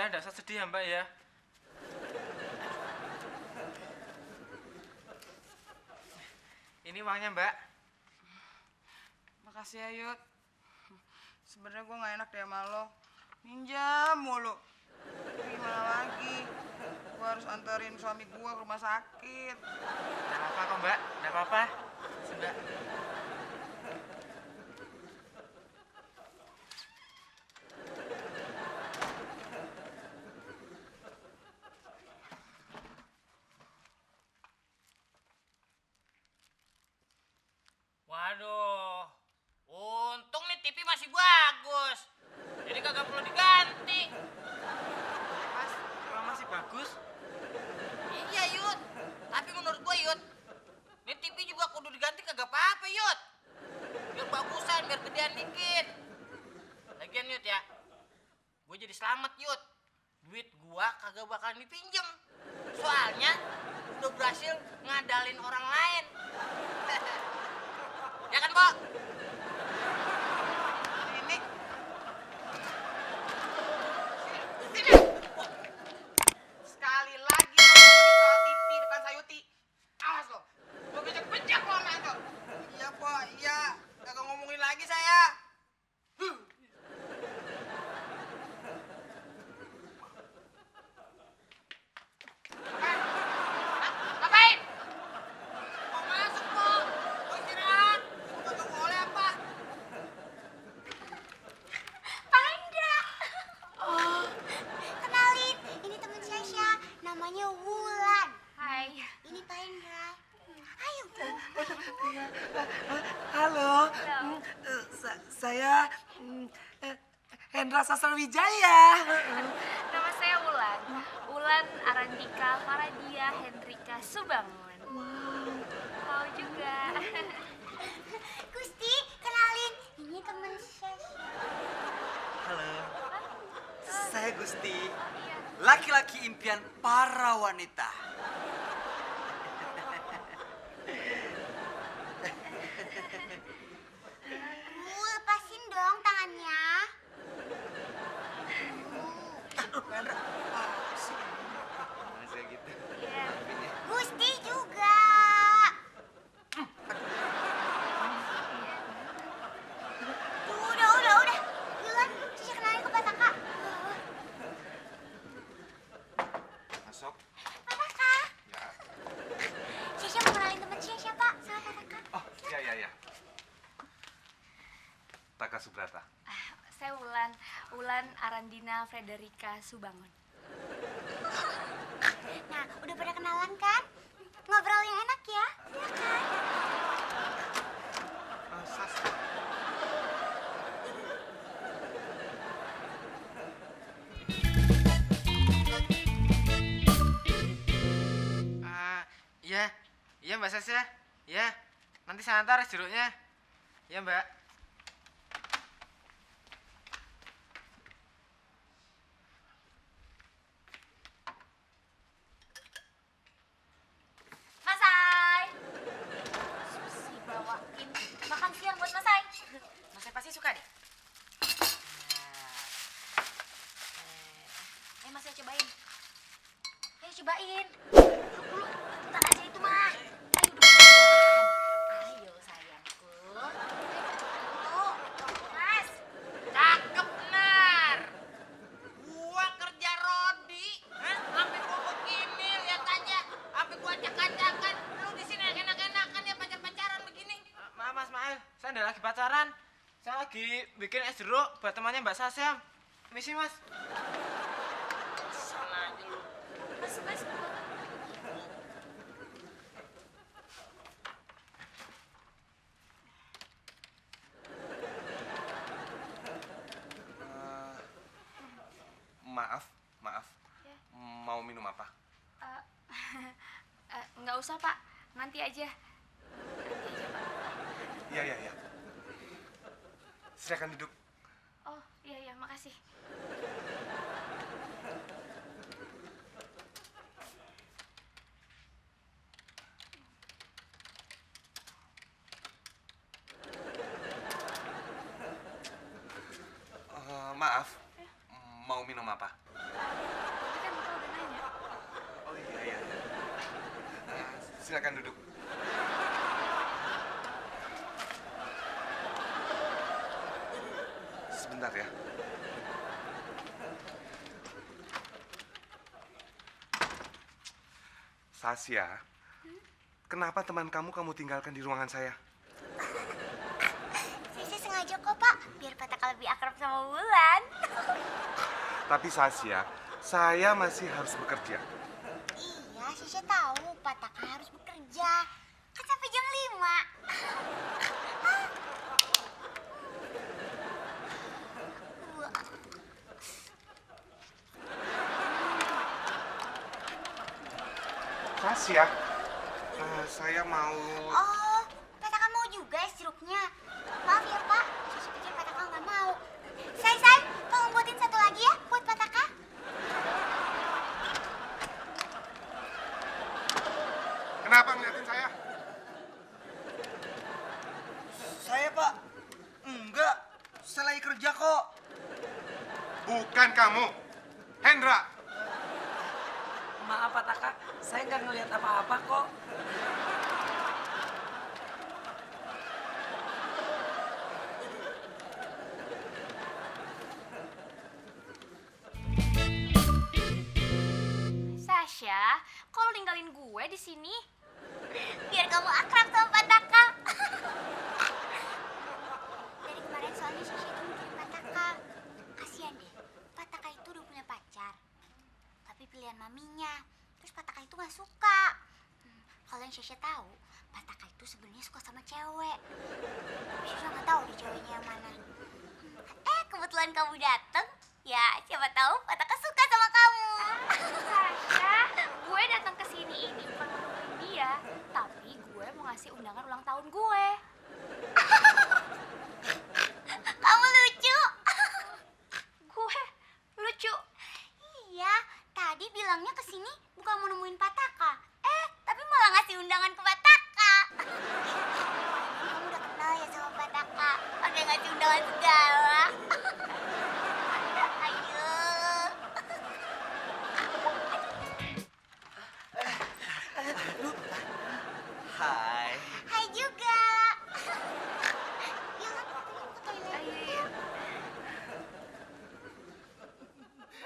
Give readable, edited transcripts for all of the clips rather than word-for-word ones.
udah enggak usah sedih ya Mbak ya. Ini uangnya Mbak. Makasih ya Yud. Sebenarnya gue nggak enak deh sama lo. Minjam mulu. Tapi gimana lagi? Gue harus anterin suami gue ke rumah sakit. Nggak apa-apa kok Mbak, nggak apa-apa. Mbak. Waduh, untung nih TV masih bagus. Jadi kagak perlu diganti. Mas, emang masih bagus? Iya, Yud. Tapi menurut gue, Yud, ini TV juga kudu diganti kagak apa-apa, Yud. Biar bagusan, biar gedean dikit. Lagian, Yud ya, gue jadi selamat, Yud. Duit gue kagak bakalan dipinjem. Soalnya udah berhasil ngadalin orang lain. Ya kan, Pak? Ini sekali lagi lo ngomongin soal TV depan Sayuti. Awas lo. Gue bejek-bejek lo sama itu. Iya, Pak. Iya. Kagak ngomongin lagi saya. Ngapain? Mau masuk, Pak. Mau istirahat. Kagak boleh apa? Pak Hendra. Oh, kenalin, ini teman Syasha, namanya Wulan. Hai. Ini Pak Hendra. Ayo. Halo, saya Hendra Sastrowijaya. Nama saya Wulan. Wulan Arandika Faradia Hendrika Subangun. Tahu juga. Gusti, kenalin, ini teman Syasha. Halo, saya Gusti, laki-laki impian para wanita. Lepasin dong tangannya. Masih gitu. Iya. Gusti juga. Udah. Wulan, Syasha kenalin ke Pak Taka. Masuk. Pak Taka. Ya. Syasha mau kenalin teman Syasha, Pak, sama Pak Taka. Oh, iya. Taka Subrata. Saya Wulan. Wulan Arandina Frederika Subangun. Nah, udah pada kenalan kan? Ngobrol yang enak ya, silakan. Sas. Iya Mbak Sasha. Iya. Nanti saya antar es jeruknya. Iya Mbak. Masai. Susi bawain makan siang buat Masai. Masnya pasti suka deh. Masai cobain. Ayo cobain. Dulu, bentar aja itu mah. Ayo udah buruan. Ayo sayangku. Ayo, Mas. Cakep benar. Gua kerja Rodi, sampai gua begini lihat aja, sampai gua acak-acakan. Lu di sini enak-enakan ya pacar-pacaran begini. Maaf Mas Mail, saya nggak lagi pacaran. Saya lagi bikin es jeruk buat temannya Mbak Sasha. Misi Mas. Sana aja lu. Mas. Maaf. Ya. Mau minum apa? Nggak usah Pak, nanti aja. Pak. Iya. Silakan duduk. Oh iya makasih. Maaf. Mau minum apa? Tapi kan Bapak udah nanya. Oh iya. Silakan duduk. Sebentar ya. Sasya, kenapa teman kamu tinggalkan di ruangan saya? Sisi sengaja kok, Pak. Biar Pataka lebih akrab sama Wulan. Tapi Sasya, saya masih harus bekerja. Iya, Sisi tahu Pataka harus bekerja. Kan sampai jam 5. Sasya, saya mau... Oh, Pataka mau juga es jeruknya. Maaf ya, Pak. Sisi pikir Pataka nggak mau. Say, tolong buatin satu lagi ya buat Pataka. Kenapa ngeliatin saya? Saya, Pak. Enggak. Saya lagi kerja kok. Bukan kamu, Hendra. Maaf, Pak Taka. Saya nggak ngelihat apa-apa kok. Sasha, kok lo ninggalin gue di sini? Biar kamu akrab sama Pataka. Dari kemarin soalnya Sisi itu mikirin Pataka. Kasian deh, Pataka itu udah punya pacar. Tapi pilihan maminya. Terus Pataka itu gak suka. Kalau yang Sisi tahu, Pataka itu sebenarnya suka sama cewek. Tapi Sisi gak tahu di ceweknya yang mana. Kebetulan kamu dateng. Ya, siapa tahu Pataka suka sama kamu. Sasha, gue datang ke sini ini bukan mau nemuin dia, tapi gue mau ngasih undangan ulang tahun gue. Kamu lucu. Gue lucu. Iya, tadi bilangnya kesini bukan mau nemuin Pataka. Tapi malah ngasih undangan ke Pataka. Kamu udah kenal ya sama Pataka. Pakai ngasih undangan segala. Ayo. Hai. Hai juga. Yuk, aku ke toilet.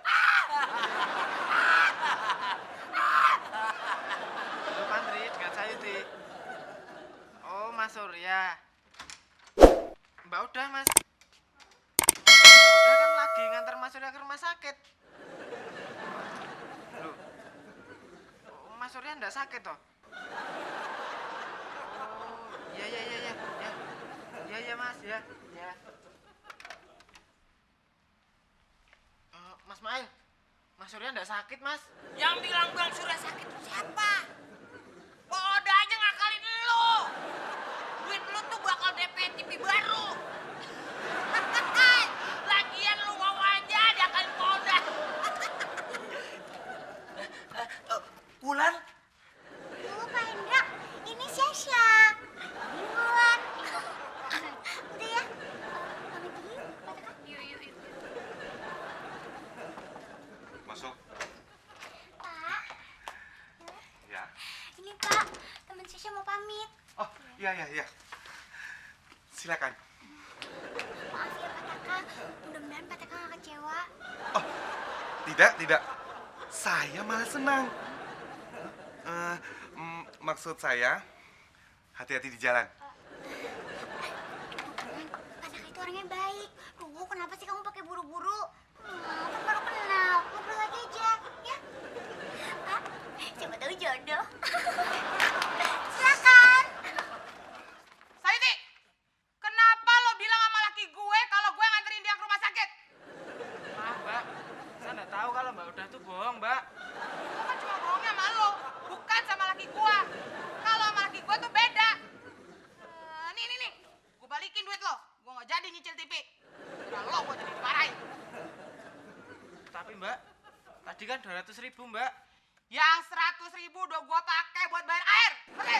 Ayo. Halo Pantri, dengan saya Ti. Oh, Mas Surya. Mbak udah, Mas. Mbak udah kan lagi ngantar Mas Surya ke rumah sakit. Loh. Oh, Mas Surya enggak sakit toh? Oh, iya. Iya, Mas, ya. Mas Mail. Mas Surya enggak sakit, Mas. Yang bilang Bang Surya sakit itu siapa? Bodoh aja ngakalin lu. Duit lu tuh bakal DP TV baru. Lagian lu mau aja diakalin Polda. Wulan, Dulu Pak Hendra, ini Sasha. Ini Wulan. Udah ya, pamit dulu yuk, Pataka. Yuk. Masuk. Pak, Ya. ini Pak, teman Sasha mau pamit. Oh, iya. Silakan. Maaf ya Pataka, mudah-mudahan Pataka gak kecewa. Oh, tidak. Saya malah senang. Maksud saya, hati-hati di jalan. Pataka itu orangnya baik. Duh, kenapa sih kamu pakai buru-buru? Kan baru kenal, ngobrol lagi aja, ya? Pak, siapa tahu jodoh. Silakan. Sayuti, kenapa lo bilang sama laki gue kalau gue nganterin dia ke rumah sakit? Maaf, Mbak. Saya enggak tahu kalau Mbak udah tuh bohong, Mbak. Gue kan cuma bohongnya sama lo, bukan sama laki gue. Kalau sama laki gue tuh beda. Nih. Gue balikin duit lo. Gue nggak jadi nyicil TV. Kira lo gue jadi dimarahin. Tapi Mbak, tadi kan 200.000, Mbak. Yang 100.000 udah gue pakai buat bayar air. Oke?